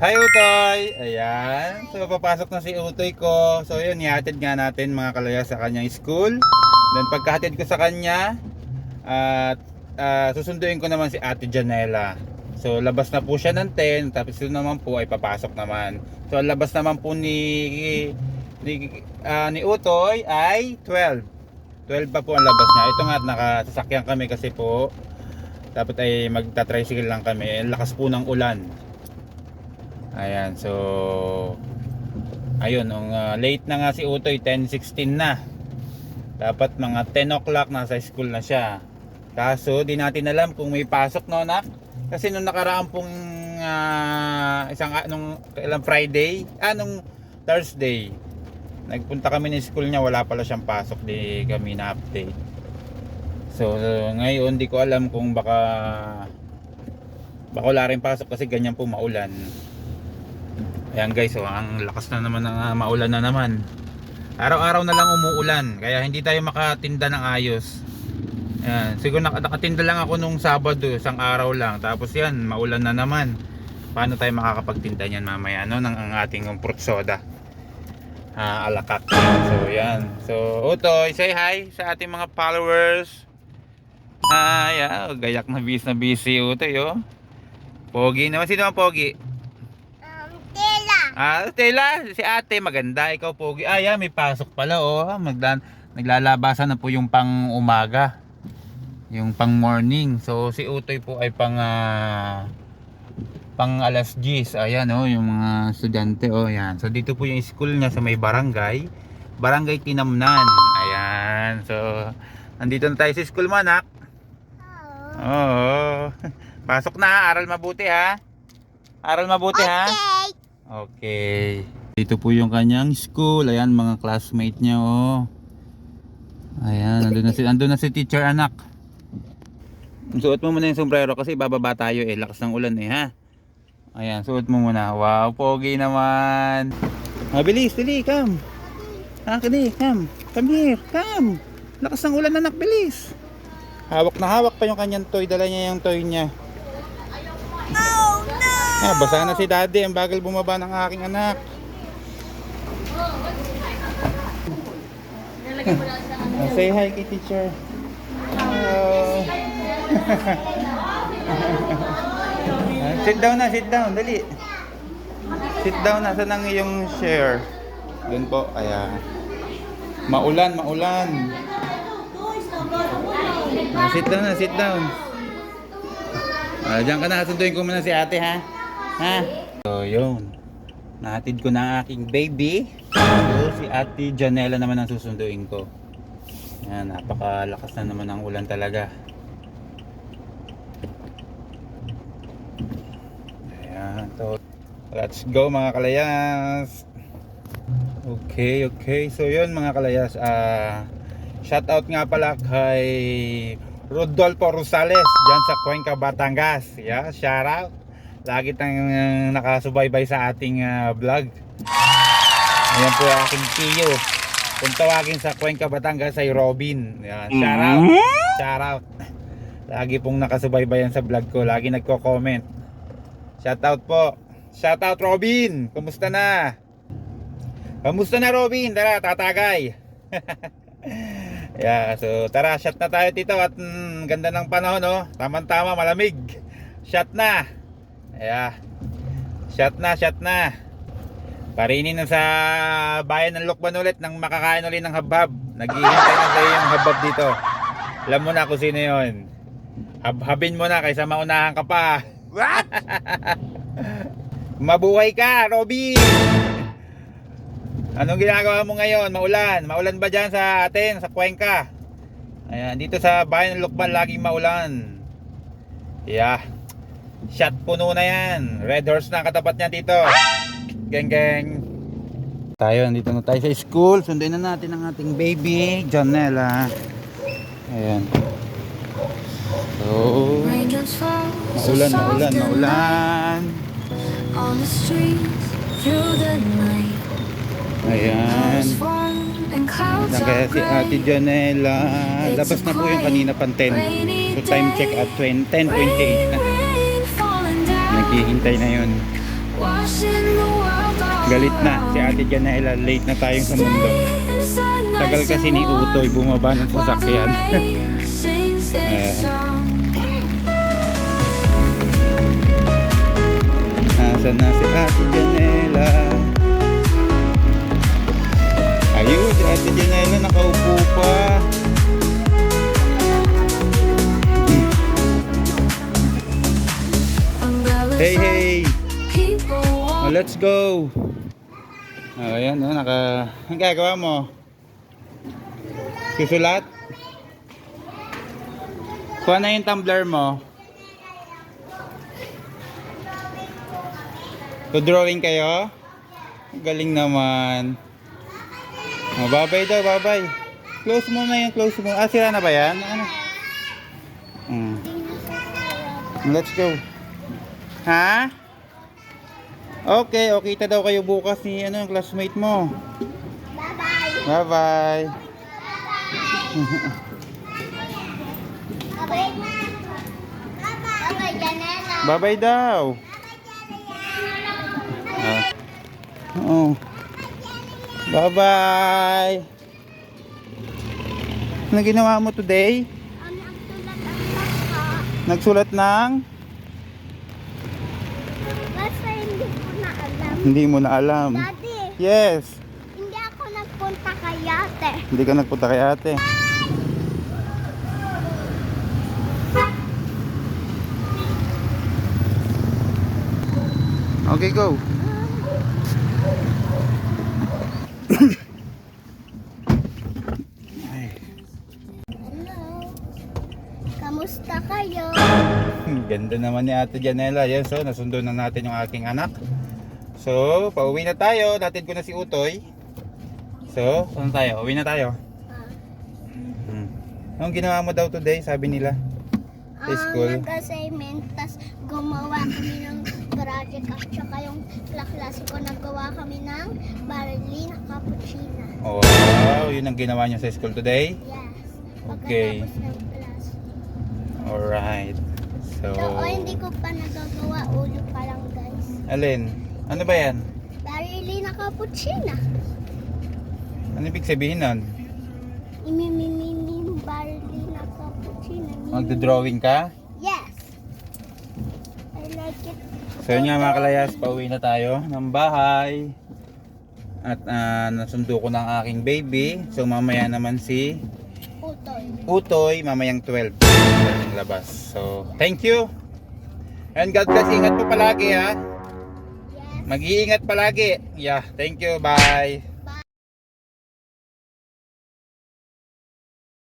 Hi Utoy! Ayan. So papasok na si Utoy ko. So yun, ihatid nga natin mga kalaya sa kanyang school. Then pagkahatid ko sa kanya, at susunduin ko naman si Ate Janela. So labas na po siya ng 10, tapos yun naman po ay papasok naman. So ang labas naman po ni Utoy ay 12. 12 pa po ang labas niya. Ito nga, nakasasakyan kami kasi po dapat ay magta-tricycle lang kami. Lakas po ng ulan. Ayan, so ayun, late na nga si Utoy, 10:16 na. Dapat mga 10 o'clock nasa school na siya. Kaso di natin alam kung may pasok, no, nak? Kasi nung nakaraan pong nung kailang Friday, nung Thursday, nagpunta kami ng school niya, wala pala siyang pasok, di kami na update. So ngayon di ko alam kung baka wala rin pasok kasi ganyan po maulan. Ayan guys, so ang lakas na naman ng maulan na naman. Araw-araw na lang umuulan, kaya hindi tayo makatinda ng ayos. Ayan, siguro nakatinda lang ako nung Sabado, isang araw lang. Tapos yan, maulan na naman. Paano tayo makakapagtinda niyan mamaya, no, ng ang ating fruit soda? Alakak. So yan. So Utoy, say hi sa ating mga followers. Yeah, gayak na busy Utoy, oh. Pogi naman, sino ang pogi? Stella, si ate maganda, ikaw pogi. Yeah, may pasok pala, oh. Naglalabasan na po yung pang umaga. Yung pang morning. So si Utoy po ay pang alas 10. Ayan, oh, yung mga estudyante, oh, yan. So dito po yung school niya sa may barangay Tinamnan. Ayan. So nandito na tayo sa school, manak. Oo. Pasok na, aral mabuti ha. Aral mabuti ha. Okay. Dito po yung kanyang school. Ayan, mga classmate niya, oh. Ayan, andun na si teacher, anak. Suot mo muna yung sombrero kasi bababa tayo, lakas ng ulan, ha. Ayan, suot mo muna. Wow, pogi naman. Bilis, dali, come. Dali, come. Come here, come. Lakas ng ulan, anak, bilis. Hawak na hawak pa yung kanyang toy. Dala niya yung toy niya. Basa na si daddy. Ang bagal bumaba ng aking anak. Say hi kay teacher. Hello. Sit down na, sit down. Dali. Sit down na. Saan ang iyong share? Doon po. Ayan. Maulan. Sit down na, sit down. Diyan ka na. Sunduin ko muna si ate, ha? So yun, nahatid ko na ang aking baby. So si Ate Janela naman ang susunduin ko. Yan, napakalakas na naman ang ulan talaga. Ayan, so let's go mga kalayas. Okay, so yun mga kalayas, shout out nga pala kay Rodolfo Rosales dyan sa Cuenca, Batangas. Yeah, shout out. Lagi tayong nakasubaybay sa ating vlog. Ayan po aking tiyo. Kung tawagin sa Cuenca, Batangas ay Robin. Ayan, shout out. Lagi pong nakasubaybayan sa vlog ko. Lagi nagko-comment. Shout out po. Shout out Robin. Kumusta na? Kamusta na Robin? Tara, tatagay. Yeah, so tara, shot na tayo dito. At ganda ng panahon, no? Tama-tama, malamig. Shot na. Yeah. Shot na. Parinin na sa bayan ng Lokban ulit nang makakain ulit ng habab. Naghihintay na sa'yo yung habab dito. Alam mo na kung sino yun. Habhabin mo na kaysa maunahan ka pa. What? Mabuhay ka, Robby. Anong ginagawa mo ngayon? Maulan ba dyan sa atin, sa Cuenca? Ayan, dito sa bayan ng Lokban laging maulan. Yeah. Shot puno na yan. Red horse na katapat niya dito. Geng. Tayo, nandito na tayo sa school. Sunduin na natin ang ating baby Janela. Ayan. So maulan. Ayan. Diyan kaya si Ate Janela. Labas na po yung kanina pang 10. So time check at 10:28 na. Naghihintay na yun. Galit na si Ate Janela, late na tayong sa mundo. Tagal kasi ni Utoy bumaba ng sasakyan. Nasaan na si Ate Janela? Ayun, si Ate Janela nakaupo pa. Hey, hey! Oh, let's go! Oh, ayan, oh, ang gagawa mo? Susulat? Kuha na yung tumbler mo. To-drawing kayo? Galing naman. Oh, babay daw, babay. Close mo na yung close mo. Ah, sira na ba yan? Ano? Let's go. Ha? Okay, okay. Kita daw kayo bukas ni yung classmate mo. Bye-bye. Bye-bye. Bye-bye. Bye-bye, Janela. Bye-bye daw. Oh. Bye-bye. Ano ginawa mo today? Nagsulat ang pasa. Nagsulat ng? Basta hindi ko na alam. Hindi mo na alam. Daddy, Yes. hindi ako nagpunta kay ate. Hindi ka nagpunta kay ate. Okay, go. Ay, Hello. Kamusta kayo? ganda naman ni Ate Janela. Yes, so nasundo na natin yung aking anak. So, pauwi na tayo. Natin ko na si Utoy. So, saan tayo? Uwi na tayo. Anong ginawa mo daw today, sabi nila? Sa school? Nag-assignment, tas gumawa kami ng project at saka yung klase ko nagawa kami ng Barley na cappuccino. Oh, wow, yun ang ginawa niyo sa school today? Yes. Okay. Pagkatapos ng class. Alright. So, Hindi ko pa nagagawa. Ulo pa lang, guys. alin? Ano ba yan? Barley na cappuccino. Ano ibig sabihin nun? Imimimimim barley na cappuccino. Magdo-drawing ka? Yes. I like it. So yun nga mga kalayas, pauwi na tayo ng bahay. At nasundo ko ng aking baby. So mamaya naman si Utoy. Utoy, mamayang 12 yung labas. So thank you. And God bless, ingat po palagi ha. Yes. Mag-iingat palagi. Yeah, thank you, bye.